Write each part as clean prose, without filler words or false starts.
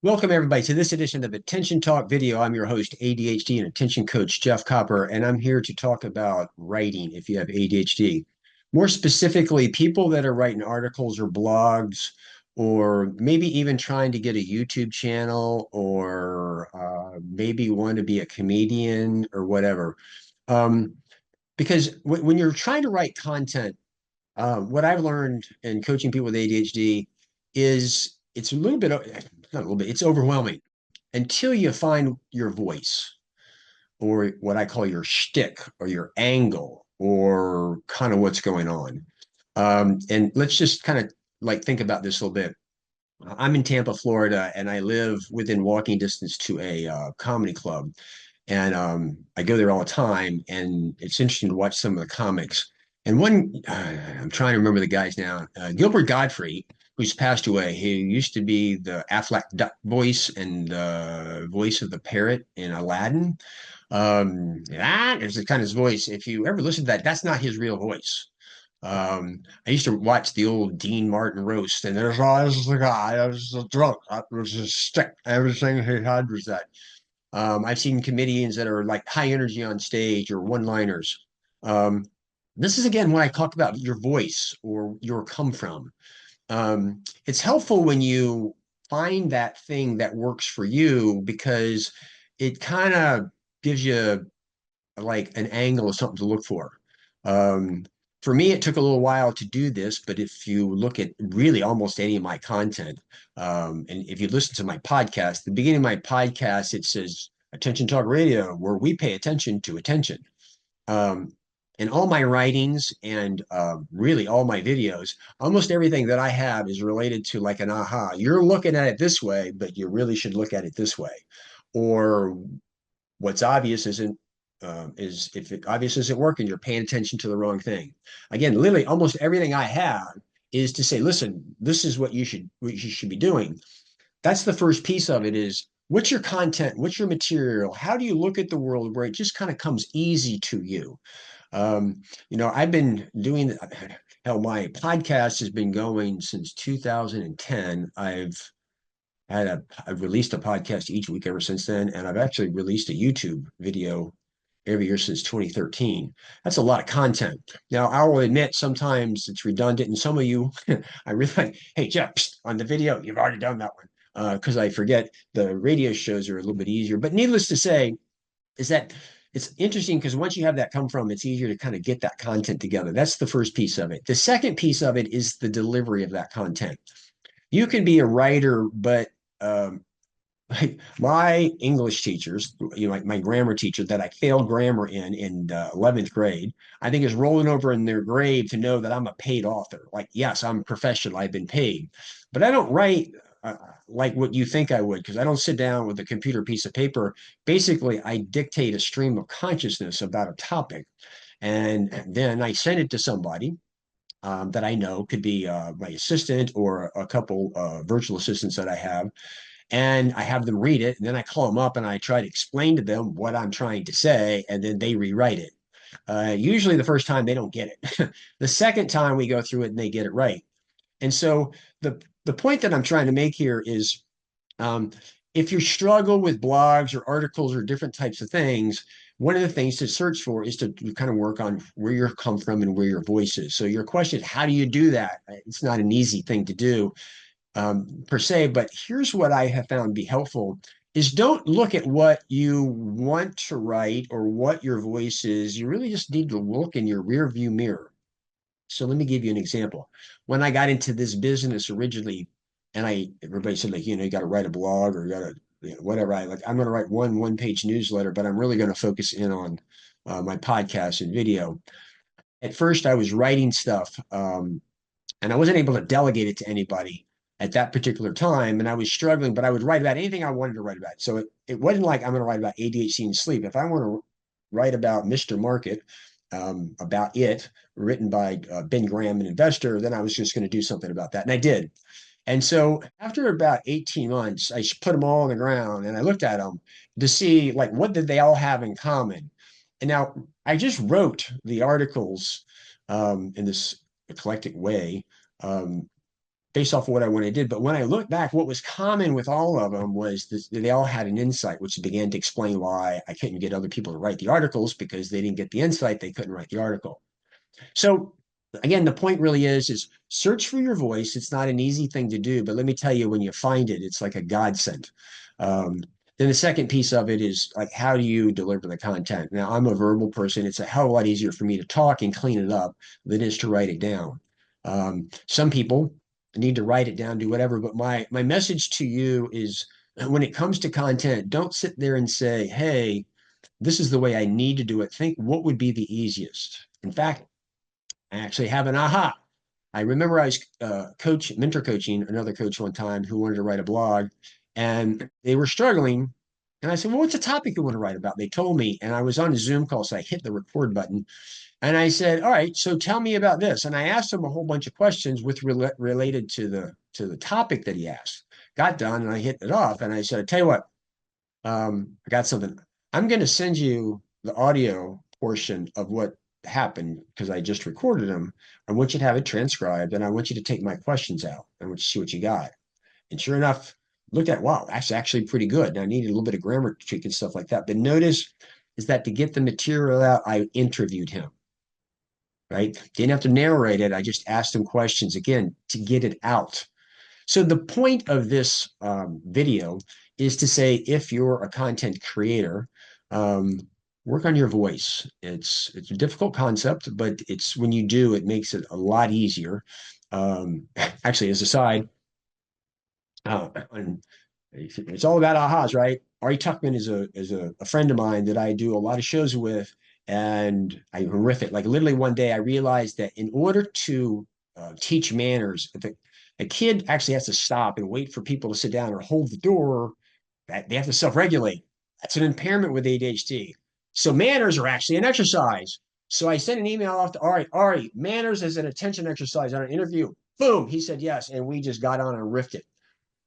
Welcome, everybody, to this edition of Attention Talk Video. I'm your host, ADHD and attention coach Jeff Copper, and I'm here to talk about writing if you have ADHD. More specifically, people that are writing articles or blogs, or maybe even trying to get a YouTube channel, or maybe want to be a comedian or whatever. Um, because when you're trying to write content, what I've learned in coaching people with ADHD is it's a little bit, not a little bit, it's overwhelming until you find your voice or what I call your shtick or your angle or kind of what's going on. And let's just kind of like think about this a little bit. I'm in Tampa, Florida, and I live within walking distance to a comedy club. And I go there all the time, and it's interesting to watch some of the comics. And I'm trying to remember the guy's now, Gilbert Godfrey, who's passed away. He used to be the Aflac duck voice and the voice of the parrot in Aladdin. That is the kind of his voice. If you ever listen to that, that's not his real voice. I used to watch the old Dean Martin roast, and there's always the guy. I was a drunk. I was a stick. Everything he had was that. I've seen comedians that are like high energy on stage or one-liners. Um, this is again when I talk about your voice or your come from. It's helpful when you find that thing that works for you because it kind of gives you like an angle of something to look for. Um, for me, it took a little while to do this, but if you look at really almost any of my content, and if you listen to my podcast, the beginning of my podcast, it says Attention Talk Radio, where we pay attention to attention. Um, in all my writings and really all my videos, almost everything that I have is related to like an aha. You're looking at it this way, but you really should look at it this way. Or what's obvious isn't is if it obvious isn't working, you're paying attention to the wrong thing. Again, literally almost everything I have is to say, listen, this is what you should be doing. That's the first piece of it is what's your content, what's your material, how do you look at the world where it just kind of comes easy to you. I've been doing hell, my podcast has been going since 2010. I've released a podcast each week ever since then, and I've actually released a YouTube video every year since 2013. That's a lot of content. Now, I will admit sometimes it's redundant, and some of you, I really like, hey, Jeff, psst, on the video, you've already done that one. Because I forget the radio shows are a little bit easier. But needless to say, is that it's interesting because once you have that come from, it's easier to kind of get that content together. That's the first piece of it. The second piece of it is the delivery of that content. You can be a writer, but um, like my English teachers, like my grammar teacher that I failed grammar in 11th grade, I think is rolling over in their grave to know that I'm a paid author. Like, yes, I'm a professional, I've been paid, but I don't write like what you think I would because I don't sit down with a computer piece of paper. Basically, I dictate a stream of consciousness about a topic, and then I send it to somebody that I know could be my assistant or a couple virtual assistants that I have and I have them read it, and then I call them up and I try to explain to them what I'm trying to say, and then they rewrite it. Usually, the first time they don't get it. The second time we go through it and they get it right. And so the point that I'm trying to make here is um, if you struggle with blogs or articles or different types of things, one of the things to search for is to kind of work on where you come from and where your voice is. So your question, how do you do that? It's not an easy thing to do per se, but here's what I have found be helpful is don't look at what you want to write or what your voice is. You really just need to look in your rear view mirror. So let me give you an example. When I got into this business originally, and everybody said like, you got to write a blog or you got to, whatever. I'm going to write one page newsletter, but I'm really going to focus in on my podcast and video. At first, I was writing stuff, and I wasn't able to delegate it to anybody at that particular time. And I was struggling, but I would write about anything I wanted to write about. So it wasn't like I'm going to write about ADHD and sleep. If I want to write about Mr. Market, about it, written by Ben Graham, an investor, then I was just going to do something about that. And I did. And so after about 18 months, I put them all on the ground and I looked at them to see like what did they all have in common. And now I just wrote the articles in this eclectic way. Um, based off of what I went and did. But when I look back, what was common with all of them was this, they all had an insight, which began to explain why I couldn't get other people to write the articles because they didn't get the insight, they couldn't write the article. So again, the point really is search for your voice. It's not an easy thing to do, but let me tell you, when you find it, it's like a godsend. Um, then the second piece of it is like, how do you deliver the content? Now, I'm a verbal person. It's a hell of a lot easier for me to talk and clean it up than it is to write it down. Some people need to write it down, do whatever. But my message to you is when it comes to content, don't sit there and say, hey, this is the way I need to do it. Think what would be the easiest. In fact, I actually have an aha. I remember I was mentor coaching another coach one time who wanted to write a blog, and they were struggling. And I said, "Well, what's the topic you want to write about?" They told me, and I was on a Zoom call, so I hit the record button, and I said, "All right, so tell me about this." And I asked him a whole bunch of questions with related to the topic that he asked. Got done, and I hit it off, and I said, "I tell you what, I got something. I'm going to send you the audio portion of what happened because I just recorded them. I want you to have it transcribed and I want you to take my questions out. I want you to see what you got." And sure enough, looked at, wow, that's actually pretty good. And I needed a little bit of grammar tweak and stuff like that. But notice is that to get the material out, I interviewed him, right? Didn't have to narrate it. I just asked him questions again to get it out. So the point of this video is to say, if you're a content creator, um, work on your voice. It's a difficult concept, but it's when you do, it makes it a lot easier. Actually, as a side, and it's all about ahas, right? Ari Tuckman is a friend of mine that I do a lot of shows with, and I riff it. Like literally one day, I realized that in order to teach manners, if a kid actually has to stop and wait for people to sit down or hold the door, that they have to self-regulate. That's an impairment with ADHD. So manners are actually an exercise. So I sent an email off to Ari. Ari, manners is an attention exercise on an interview. Boom, he said yes, and we just got on and riffed it.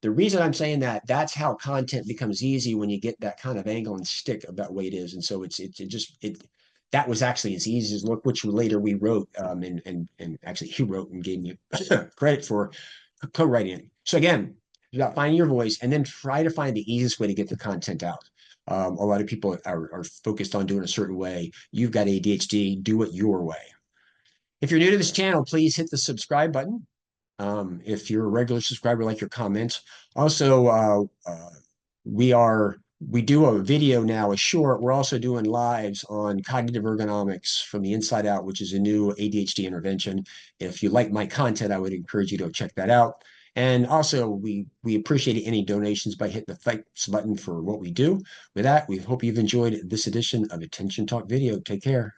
The reason I'm saying that, that's how content becomes easy when you get that kind of angle and stick about the way it is. And so it that was actually as easy as look, which later we wrote, and actually he wrote and gave me credit for co-writing it. So again, it's about finding your voice and then try to find the easiest way to get the content out. A lot of people are focused on doing a certain way. You've got ADHD, do it your way. If you're new to this channel, please hit the subscribe button. If you're a regular subscriber, like your comments. Also, we do a video now, a short. We're also doing lives on cognitive ergonomics from the inside out, which is a new ADHD intervention. If you like my content, I would encourage you to check that out. And also, we appreciate any donations by hitting the thanks button for what we do. With that, we hope you've enjoyed this edition of Attention Talk Video. Take care.